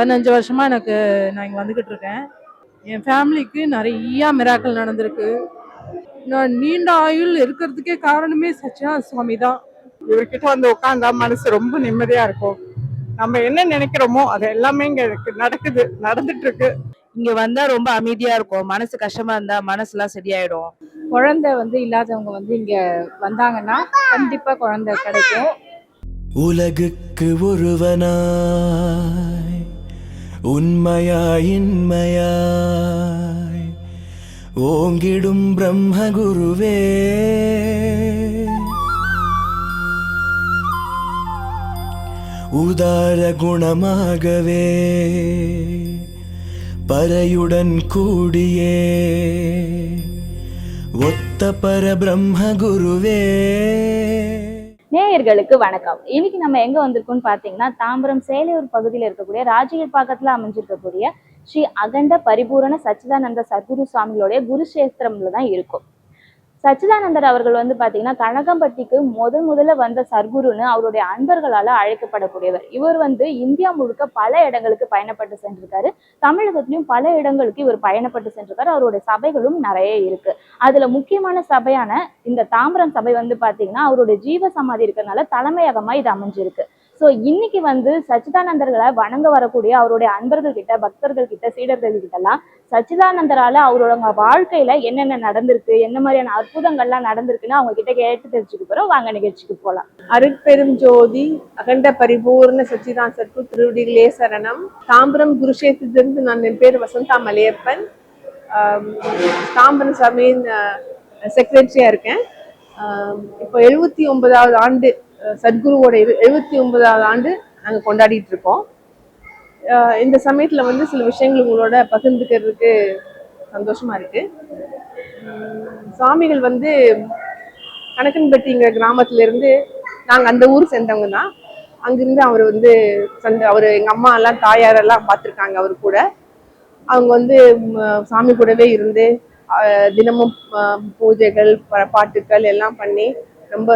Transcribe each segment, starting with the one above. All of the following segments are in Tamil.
15 வருஷமா நான் இங்கே வந்துக்கிட்டு இருக்கேன். என் ஃபேமிலிக்கு நிறைய மிராக்கள் நடந்திருக்கு. நான் நீண்ட ஆயுள் இருக்கிறதுக்கே காரணமே சச்சிதானந்த சுவாமி தான். இவர்கிட்ட வந்து உட்காந்தா மனசு ரொம்ப நிம்மதியா இருக்கும். நம்ம என்ன நினைக்கிறோமோ அது எல்லாமே இங்க நடந்துட்டு இருக்கு. இங்க வந்தா ரொம்ப அமைதியா இருக்கும். மனசு கஷ்டமா இருந்தா மனசுலாம் சரியாயிடும். குழந்தை இல்லாதவங்க இங்க வந்தாங்கன்னா கண்டிப்பா குழந்தை கிடைக்கும். உலகுக்கு ஒருவனாய் உண்மையாய் இன்மையாய் ஓங்கிடும் பிரம்மகுருவே, உதார குணமாகவே பறையுடன் கூடியே ஒத்த பரபிரம்மகுருவே. நேயர்களுக்கு வணக்கம். இன்னைக்கு நம்ம எங்க வந்திருக்கோம்னு பாத்தீங்கன்னா, தாம்பரம் சேலையூர் பகுதியில் இருக்கக்கூடிய ராஜகீழ்பாக்கத்துல அமைஞ்சிருக்கக்கூடிய ஸ்ரீ அகண்ட பரிபூரண சச்சிதானந்த சத்குரு சுவாமிகளுடைய குருஷேத்திரம்ல தான் இருக்கும். சச்சிதானந்தர் அவர்கள் பாத்தீங்கன்னா கனகம்பட்டிக்கு முதல்ல வந்த சர்க்குருன்னு அவருடைய அன்பர்களால அழைக்கப்படக்கூடியவர். இவர் இந்தியா முழுக்க பல இடங்களுக்கு பயணப்பட்டு சென்றிருக்காரு. தமிழகத்திலும் பல இடங்களுக்கு இவர் பயணப்பட்டு சென்றிருக்காரு. அவருடைய சபைகளும் நிறைய இருக்கு. அதுல முக்கியமான சபையான இந்த தாம்பரம் சபை பாத்தீங்கன்னா அவருடைய ஜீவ சமாதி இருக்கிறதுனால தலைமையகமா இது அமைஞ்சிருக்கு. ஸோ இன்னைக்கு சச்சிதானந்தர்களை வணங்க வரக்கூடிய அவருடைய அன்பர்கள் கிட்ட, பக்தர்கள் கிட்ட, சீடர்கள் கிட்ட எல்லாம் சச்சிதானந்தரால அவரோட வாழ்க்கையில என்னென்ன நடந்திருக்கு, என்ன மாதிரியான அற்புதங்கள்லாம் நடந்திருக்குன்னு அவங்க கிட்ட கேட்டு தெரிஞ்சுக்க போறோம். வாங்க நிகழ்ச்சிக்கு போலாம். அருட்பெரும் ஜோதி அகண்ட பரிபூர்ண சச்சிதானந்த சத்குரு திருவடிகளே சரணம். தாம்பரம் குருஷேத்திலிருந்து நான் என் பேர் வசந்தா மலையப்பன். தாம்பரம் சபையின் செக்ரட்டரியா இருக்கேன். இப்போ 79வது ஆண்டு சத்குருவோட 79வது ஆண்டு நாங்கள் கொண்டாடிட்டு இருக்கோம். இந்த சமயத்தில் சில விஷயங்கள் உங்களோட பகிர்ந்துக்கிறதுக்கு சந்தோஷமா இருக்கு. சுவாமிகள் கணக்கன்பட்டிங்கிற கிராமத்துல இருந்து நாங்கள் அந்த ஊர் சேர்ந்தவங்க தான். அங்கிருந்து அவர் அவர் எங்கள் அம்மா எல்லாம் தாயாரெல்லாம் பார்த்துருக்காங்க. அவர் கூட அவங்க சாமி கூடவே இருந்து தினமும் பூஜைகள் பாட்டுக்கள் எல்லாம் பண்ணி ரொம்ப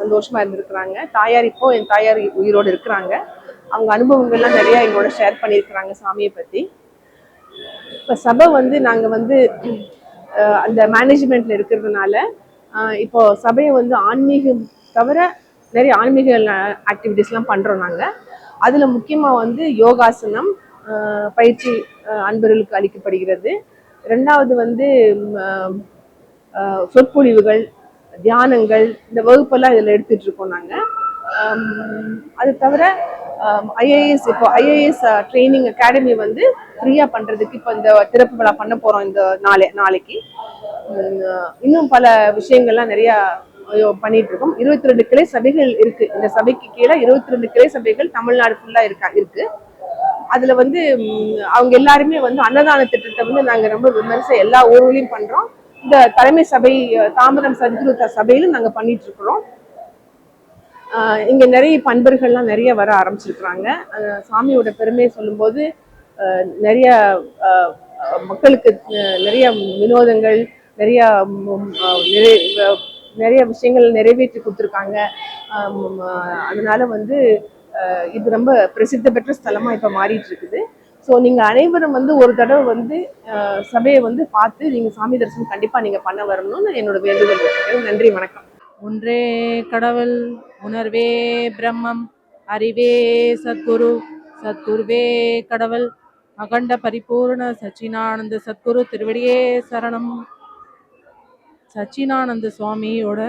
சந்தோஷமா இருந்திருக்கிறாங்க. என் தாயார் உயிரோடு இருக்கிறாங்க. அவங்க அனுபவங்கள்லாம் நிறைய எங்களோட ஷேர் பண்ணியிருக்கிறாங்க சாமியை பத்தி. இப்போ சபை நாங்கள் அந்த மேனேஜ்மெண்ட்ல இருக்கிறதுனால இப்போ சபையை ஆன்மீகம் தவிர நிறைய ஆன்மீக ஆக்டிவிட்டிஸ்லாம் பண்றோம் நாங்கள். அதுல முக்கியமா யோகாசனம் பயிற்சி அன்பர்களுக்கு அளிக்கப்படுகிறது. ரெண்டாவது சொற்பொழிவுகள், தியானங்கள், இந்த வகுப்பெல்லாம் இதில் எடுத்துட்டு இருக்கோம் நாங்கள். அது தவிர ஐஏஎஸ் ட்ரைனிங் அகாடமி ஃப்ரீயா பண்றதுக்கு இப்போ இந்த திறப்பு விழா பண்ண போறோம். இந்த நாளைக்கு இன்னும் பல விஷயங்கள்லாம் நிறைய பண்ணிட்டு இருக்கோம். 22 கிளை சபைகள் இருக்கு. இந்த சபைக்கு கீழே 22 கிளை சபைகள் தமிழ்நாடு ஃபுல்லா இருக்கு. அதுல அவங்க எல்லாருமே அன்னதான திட்டத்தை நாங்க ரொம்ப விமர்சை எல்லா ஊர்லயும் பண்றோம். இந்த தலைமை சபை தாம்பரம் சத்குரு சபையிலும் நாங்க பண்ணிட்டு இருக்கிறோம். இங்க நிறைய பண்பர்கள்லாம் நிறைய வர ஆரம்பிச்சிருக்கிறாங்க. சாமியோட பெருமையை சொல்லும்போது நிறைய மக்களுக்கு நிறைய வினோதங்கள், நிறைய விஷயங்கள் நிறைவேற்றி கொடுத்துருக்காங்க. அதனால இது ரொம்ப பிரசித்த பெற்ற ஸ்தலமா இப்ப மாறிட்டு இருக்குது. ஸோ நீங்க அனைவரும் ஒரு தடவை சபையை பார்த்து நீங்க சாமி தரிசனம் கண்டிப்பா நீங்க பண்ண வரணும்னு என்னோட வேண்டுதல் வச்சுக்கிறேன். நன்றி, வணக்கம். ஒன்றே கடவுள், உணர்வே பிரம்மம், அறிவே சத்குரு, சத்குருவே கடவுள், அகண்ட பரிபூர்ண சச்சிதானந்த சத்குரு திருவடியே சரணம். சச்சிதானந்த சுவாமியோட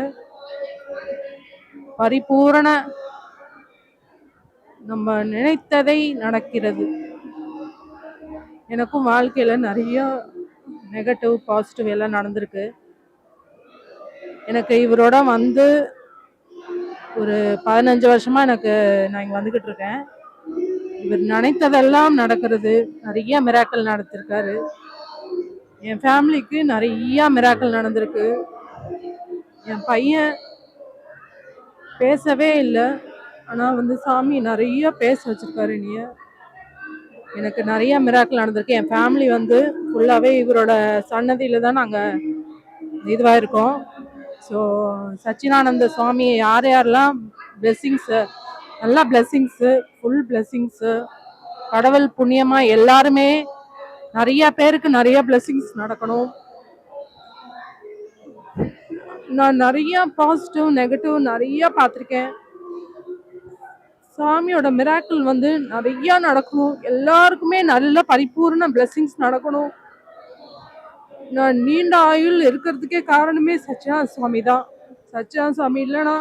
பரிபூரண நம்ம நினைத்ததை நடக்கிறது. எனக்கும் வாழ்க்கையில நிறைய நெகட்டிவ் பாசிட்டிவ் எல்லாம் நடந்திருக்கு. எனக்கு இவரோட ஒரு 15 வருஷமா நான் இங்க வந்துகிட்டு இருக்கேன். இவர் நினைத்ததெல்லாம் நடக்கிறது. நிறைய மிராக்கள் நடத்திருக்காரு. என் ஃபேமிலிக்கு நிறைய மிராக்கள் நடந்திருக்கு. என் பையன் பேசவே இல்லை, ஆனா சாமி நிறைய பேச வச்சிருக்காரு. எனக்கு நிறைய மிராக்கள் நடந்திருக்கு. என் ஃபேமிலி ஃபுல்லாவே இவரோட சன்னதியில தான் நாங்க இதுவா இருக்கோம். ஸோ சச்சிதானந்த சுவாமி யாரெல்லாம் பிளெஸ்ஸிங்ஸு, நல்லா பிளெஸ்ஸிங்ஸு, ஃபுல் பிளெஸ்ஸிங்ஸு கடவுள் புண்ணியமா எல்லாருமே நிறைய பேருக்கு நிறைய பிளெஸிங்ஸ் நடக்கணும். நான் நிறைய பாசிட்டிவ் நெகட்டிவ் நிறைய பார்த்துருக்கேன். சாமியோட மிராக்கிள் வந்து நிறைய நடக்கணும். எல்லாருக்குமே நல்ல பரிபூர்ண பிளெஸிங்ஸ் நடக்கணும். நான் நீண்ட ஆயுள் இருக்கிறதுக்கே காரணமே சச்சிதானந்த சுவாமி தான். சச்சிதானந்த சுவாமி இல்லைன்னா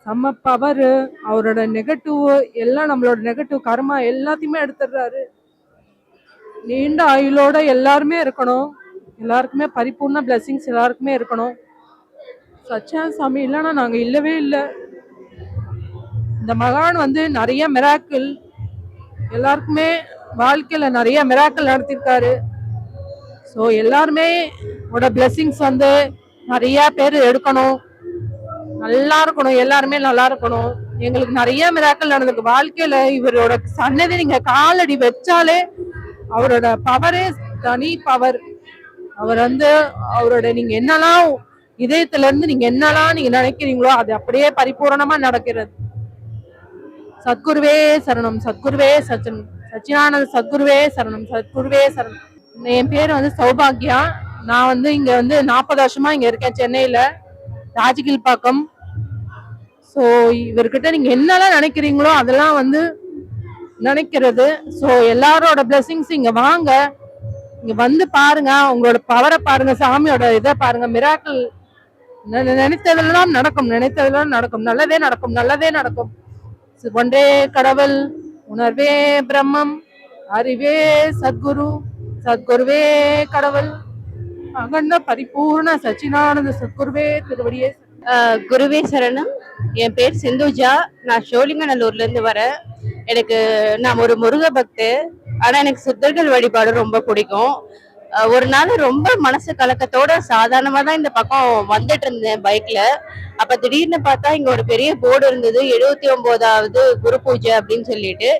செம்ம பவர், அவரோட நெகட்டிவ் எல்லாம், நம்மளோட நெகட்டிவ் கர்மா எல்லாத்தையுமே எடுத்துடுறாரு. நீண்ட ஆயுளோட எல்லாருமே இருக்கணும். எல்லாருக்குமே பரிபூர்ண பிளெஸிங்ஸ் எல்லாருக்குமே இருக்கணும். சச்சிதானந்த சுவாமி இல்லைன்னா நாங்கள் இல்லவே இல்லை. இந்த மகான் வந்து நிறைய மிராக்கிள் எல்லாருக்குமே வாழ்க்கையில நிறைய மிராக்கிள் நடத்திருக்காரு. ஸோ எல்லாருமே பிளெஸிங்ஸ் வந்து நிறைய பேர் எடுக்கணும். நல்லா இருக்கணும், எல்லாருமே நல்லா இருக்கணும். எங்களுக்கு நிறைய மிராக்கிள் நடந்திருக்கு வாழ்க்கையில. இவரோட சன்னதி நீங்க காலடி வச்சாலே அவரோட பவரே தனி பவர். அவர் வந்து அவரோட நீங்க என்னெல்லாம் இதயத்துல இருந்து நீங்க என்னெல்லாம் நீங்க நினைக்கிறீங்களோ அது அப்படியே பரிபூரணமா நடக்கிறது. சத்குருவே சரணம், சத்குருவே சச்சிதானந்த சத்குருவே சரணம், சத்குருவே சரணம். என் பேர் வந்து சௌபாகியா. நான் வந்து இங்க வந்து 40 வருஷமா இங்க இருக்கேன், சென்னையில ராஜகில்பாக்கம். ஸோ இவர்கிட்ட நீங்க என்னெல்லாம் நினைக்கிறீங்களோ அதெல்லாம் வந்து நினைக்கிறது. ஸோ எல்லாரோட பிளெஸிங்ஸ் இங்க வாங்க, இங்க வந்து பாருங்க, உங்களோட பவரை பாருங்க, சாமியோட இதை பாருங்க. மிராக்கிள் நினைத்ததெல்லாம் நடக்கும், நினைத்ததெல்லாம் நடக்கும், நல்லதே நடக்கும், நல்லதே நடக்கும். ஒன்றே கடவுள், உணர்வே பிரம்மம், அறிவே சத்குரு, சத்குருவே கடவுள், அகண்ட பரிபூர்ண சச்சிதானந்த சத்குருவே திருவடியே. குருவே சரணம். என் பேர் சிந்துஜா. நான் சோழிங்கநல்லூர்ல இருந்து வரேன். நான் ஒரு முருக பக்து. ஆனா எனக்கு சித்தர்கள் வழிபாடு ரொம்ப பிடிக்கும். ஒரு நாள் ரொம்ப மனசு கலக்கத்தோட சாதாரணமா தான் இந்த பக்கம் வந்துட்டு இருந்தேன் பைக்ல. அப்ப திடீர்னு பார்த்தா இங்க ஒரு பெரிய போர்டு இருந்தது, 79வது குரு பூஜை அப்படின்னு சொல்லிட்டு.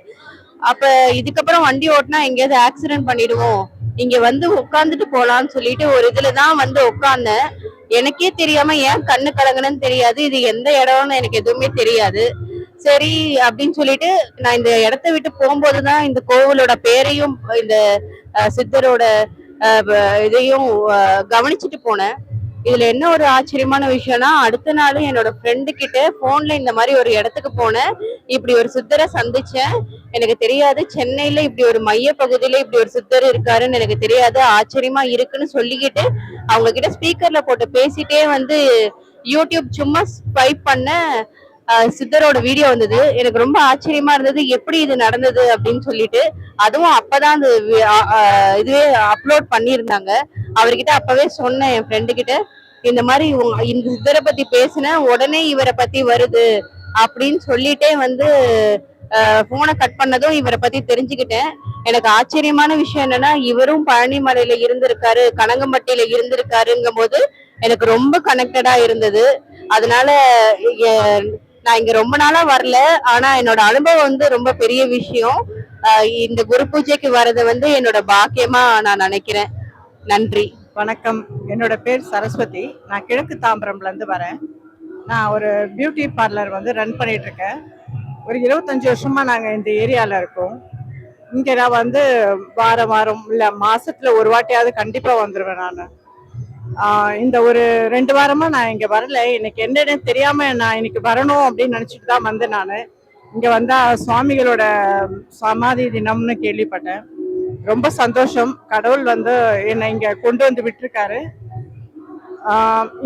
அப்ப இதுக்கப்புறம் வண்டி ஓட்டினா எங்கேயாவது ஆக்சிடென்ட் பண்ணிடுவோம், இங்க வந்து உட்காந்துட்டு போலான்னு சொல்லிட்டு ஒரு இதுலதான் வந்து உட்கார்ந்தேன். எனக்கே தெரியாம ஏன் கண்ணு கலங்கணும்னு தெரியாது, இது எந்த இடம்னு எனக்கு எதுவுமே தெரியாது. சரி அப்படின்னு சொல்லிட்டு நான் இந்த இடத்த விட்டு போகும்போதுதான் இந்த கோவிலோட பேரையும் இந்த சித்தரோட இதையும் கவனிச்சுட்டு போனேன். இதுல என்ன ஒரு ஆச்சரியமான விஷயம்னா, அடுத்த நாள் என்னோட ஃப்ரெண்டு கிட்ட போன்ல இந்த மாதிரி ஒரு இடத்துக்கு போனேன், இப்படி ஒரு சித்தரை சந்திச்சேன், எனக்கு தெரியாது சென்னையில இப்படி ஒரு மைய பகுதியில இப்படி ஒரு சித்தர் இருக்காருன்னு எனக்கு தெரியாது, ஆச்சரியமா இருக்குன்னு சொல்லிக்கிட்டு அவங்க கிட்ட ஸ்பீக்கர்ல போட்டு பேசிட்டே வந்து யூடியூப் சும்மா ஸ்வைப் பண்ண சித்தரோட வீடியோ வந்தது. எனக்கு ரொம்ப ஆச்சரியமா இருந்தது, எப்படி இது நடந்தது அப்படின்னு சொல்லிட்டு. அதுவும் அப்பதான் அந்த இதுவே அப்லோட் பண்ணியிருந்தாங்க. அவர்கிட்ட அப்பவே சொன்னேன் என் ஃப்ரெண்டு கிட்ட, இந்த மாதிரி இந்த சித்தரை பத்தி பேசினேன், உடனே இவரை பத்தி வருது அப்படின்னு சொல்லிட்டே வந்து போனை கட் பண்ணதும் இவரை பத்தி தெரிஞ்சுக்கிட்டேன். எனக்கு ஆச்சரியமான விஷயம் என்னன்னா, இவரும் பழனிமலையில இருந்திருக்காரு, கனகம்பட்டியில இருந்திருக்காருங்கும் போது எனக்கு ரொம்ப கனெக்டடா இருந்தது. அதனால நான் இங்க ரொம்ப நாளா வரல, ஆனா என்னோட அனுபவம் வந்து ரொம்ப பெரிய விஷயம். இந்த குரு பூஜைக்கு வர்றது வந்து என்னோட பாக்கியமா நான் நினைக்கிறேன். நன்றி, வணக்கம். என்னோட பேர் சரஸ்வதி. நான் கிழக்கு தாம்பரம்ல இருந்து வரேன். நான் ஒரு பியூட்டி பார்லர் வந்து ரன் பண்ணிட்டு இருக்கேன். ஒரு 25 வருஷமா நாங்க இந்த ஏரியால இருக்கோம். இங்க நான் வந்து வாரம் வாரம் இல்ல மாசத்துல ஒரு வாட்டியாவது கண்டிப்பா வந்துருவேன் நான். இந்த ஒரு 2 வாரமா நான் இங்க வரல. எனக்கு என்னன்னு தெரியாம நான் இன்னைக்கு வரணும் அப்படின்னு நினைச்சிட்டு தான் வந்து நான் இங்க வந்தா சுவாமிகளோட சமாதி தினம்னு கேள்விப்பட்டேன். ரொம்ப சந்தோஷம். கடவுள் வந்து என்னை இங்க கொண்டு வந்து விட்டுருக்காரு.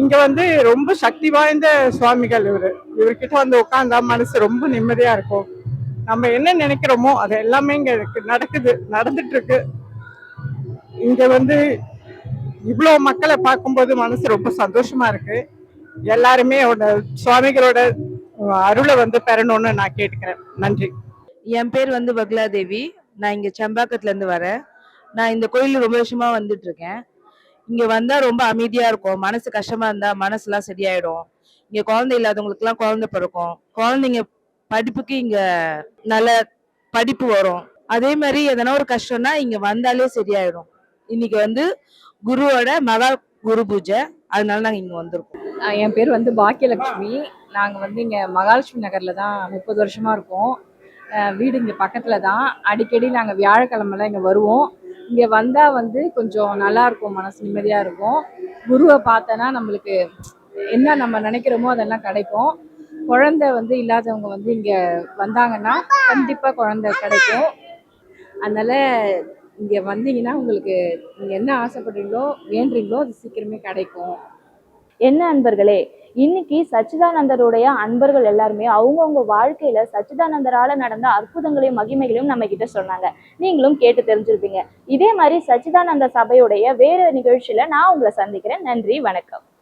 இங்க வந்து ரொம்ப சக்தி வாய்ந்த சுவாமிகள் இவர்கிட்ட வந்து உட்காந்தா மனசு ரொம்ப நிம்மதியா இருக்கும். நம்ம என்ன நினைக்கிறோமோ அது எல்லாமே இங்க நடக்குது, நடந்துட்டு இருக்கு. இங்க வந்து இவ்வளவு மக்களை பார்க்கும்போது மனசு ரொம்ப சந்தோஷமா இருக்கு. எல்லாருமே சுவாமிகளோட அருளை வந்து பெறணும்னு நான் கேட்டுக்கிறேன். நன்றி. என் பேர் வந்து பக்லா தேவி. நான் இங்க செம்பாக்கத்துல இருந்து வரேன். நான் இந்த கோயிலுக்கு ரொம்ப வருஷமா வந்துட்டு இருக்கேன். இங்க வந்தா ரொம்ப அமைதியா இருக்கும். மனசு கஷ்டமா இருந்தா மனசுலாம் சரியாயிடும். இங்க குழந்தை இல்லாதவங்களுக்கு எல்லாம் குழந்தை பிறக்கும். குழந்தைங்க படிப்புக்கு இங்க நல்ல படிப்பு வரும். அதே மாதிரி எதனா ஒரு கஷ்டம்னா இங்க வந்தாலே சரியாயிடும். இன்னைக்கு வந்து குருவோட மகா குரு பூஜை, அதனால நாங்க இங்க வந்திருக்கோம். என் பேர் வந்து பாக்கியலட்சுமி. நாங்கள் வந்து இங்கே மகாலட்சுமி நகரில் தான் 30 வருஷமாக இருக்கோம். வீடு இங்கே பக்கத்தில் தான். அடிக்கடி நாங்கள் வியாழக்கிழமெல்லாம் இங்கே வருவோம். இங்கே வந்தால் வந்து கொஞ்சம் நல்லா இருக்கும், மனசு நிம்மதியாக இருக்கும். குருவை பார்த்தோன்னா நம்மளுக்கு என்ன நம்ம நினைக்கிறோமோ அதெல்லாம் கிடைக்கும். குழந்தை வந்து இல்லாதவங்க வந்து இங்கே வந்தாங்கன்னா கண்டிப்பாக குழந்தை கிடைக்கும். அதனால் இங்கே வந்தீங்கன்னா உங்களுக்கு நீங்கள் என்ன ஆசைப்படுறீங்களோ வேண்டுறீங்களோ அது சீக்கிரமே கிடைக்கும். என்ன அன்பர்களே, இன்னைக்கு சச்சிதானந்தருடைய அன்பர்கள் எல்லாருமே அவங்கவுங்க வாழ்க்கையில சச்சிதானந்தரால நடந்த அற்புதங்களையும் மகிமைகளையும் நம்ம கிட்ட சொன்னாங்க. நீங்களும் கேட்டு தெரிஞ்சிருப்பீங்க. இதே மாதிரி சச்சிதானந்த சபையுடைய வேற நிகழ்ச்சியில நான் உங்களை சந்திக்கிறேன். நன்றி, வணக்கம்.